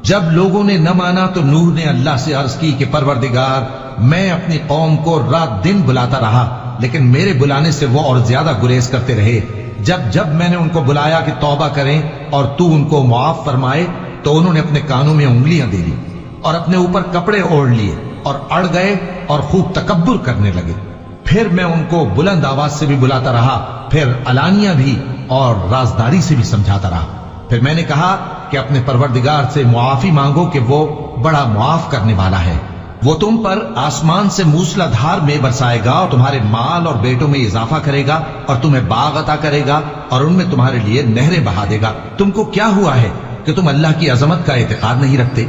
جب لوگوں نے نہ مانا تو نوح نے اللہ سے عرض کی کہ پروردگار، میں اپنی قوم کو رات دن بلاتا رہا، لیکن میرے بلانے سے وہ اور زیادہ گریز کرتے رہے۔ جب میں نے ان کو بلایا کہ توبہ کریں اور تو ان کو معاف فرمائے، تو انہوں نے اپنے کانوں میں انگلیاں دے لی اور اپنے اوپر کپڑے اوڑھ لیے اور اڑ گئے اور خوب تکبر کرنے لگے۔ پھر میں ان کو بلند آواز سے بھی بلاتا رہا، پھر علانیہ بھی اور رازداری سے بھی سمجھاتا رہا۔ پھر میں نے کہا کہ اپنے پروردگار سے معافی مانگو کہ وہ بڑا معاف کرنے والا ہے، وہ تم پر آسمان سے موسلا دھار میں برسائے گا اور تمہارے مال اور بیٹوں میں اضافہ کرے گا اور تمہیں باغ عطا کرے گا اور ان میں تمہارے لیے نہریں بہا دے گا۔ تم کو کیا ہوا ہے کہ تم اللہ کی عظمت کا اعتقاد نہیں رکھتے،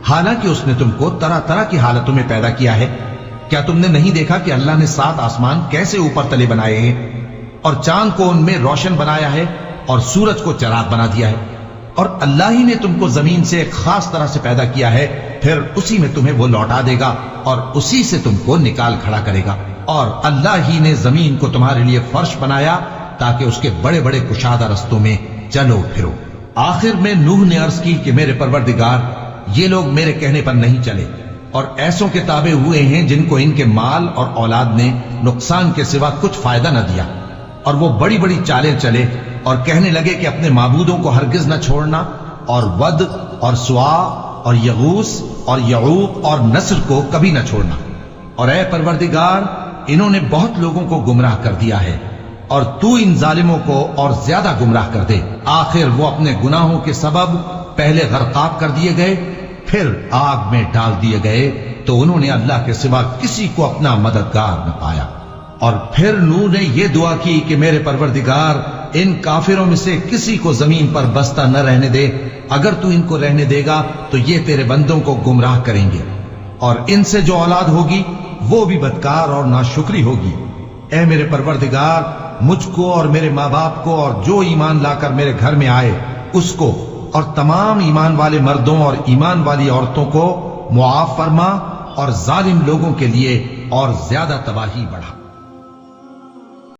حالانکہ اس نے تم کو طرح طرح کی حالتوں میں پیدا کیا ہے؟ کیا تم نے نہیں دیکھا کہ اللہ نے 7 آسمان کیسے اوپر تلے بنائے ہیں اور چاند کو ان میں روشن بنایا ہے اور سورج کو چراغ بنا دیا ہے؟ اور اللہ ہی نے تم کو زمین سے ایک خاص طرح سے پیدا کیا ہے، پھر اسی میں تمہیں وہ لوٹا دے گا اور اسی سے تم کو نکال کھڑا کرے گا۔ اور اللہ ہی نے زمین کو تمہارے لیے فرش بنایا تاکہ اس کے بڑے بڑے کشادہ رستوں میں چلو پھرو۔ آخر میں نوح نے عرض کی کہ میرے پروردگار، یہ لوگ میرے کہنے پر نہیں چلے اور ایسوں کے تابع ہوئے ہیں جن کو ان کے مال اور اولاد نے نقصان کے سوا کچھ فائدہ نہ دیا، اور وہ بڑی بڑی چالیں چلے اور کہنے لگے کہ اپنے معبودوں کو ہرگز نہ چھوڑنا، اور ود اور سوا اور یغوث اور یعوق اور نصر کو کبھی نہ چھوڑنا۔ اور اے پروردگار، انہوں نے بہت لوگوں کو گمراہ کر دیا ہے، اور تو ان ظالموں کو اور زیادہ گمراہ کر دے۔ آخر وہ اپنے گناہوں کے سبب پہلے غرقاب کر دیے گئے، پھر آگ میں ڈال دیے گئے، تو انہوں نے اللہ کے سوا کسی کو اپنا مددگار نہ پایا۔ اور پھر نوح نے یہ دعا کی کہ میرے پروردگار، ان کافروں میں سے کسی کو زمین پر بستہ نہ رہنے دے، اگر تو ان کو رہنے دے گا تو یہ تیرے بندوں کو گمراہ کریں گے، اور ان سے جو اولاد ہوگی وہ بھی بدکار اور ناشکری ہوگی۔ اے میرے پروردگار، مجھ کو اور میرے ماں باپ کو اور جو ایمان لا کر میرے گھر میں آئے اس کو اور تمام ایمان والے مردوں اور ایمان والی عورتوں کو معاف فرما، اور ظالم لوگوں کے لیے اور زیادہ تباہی بڑھا۔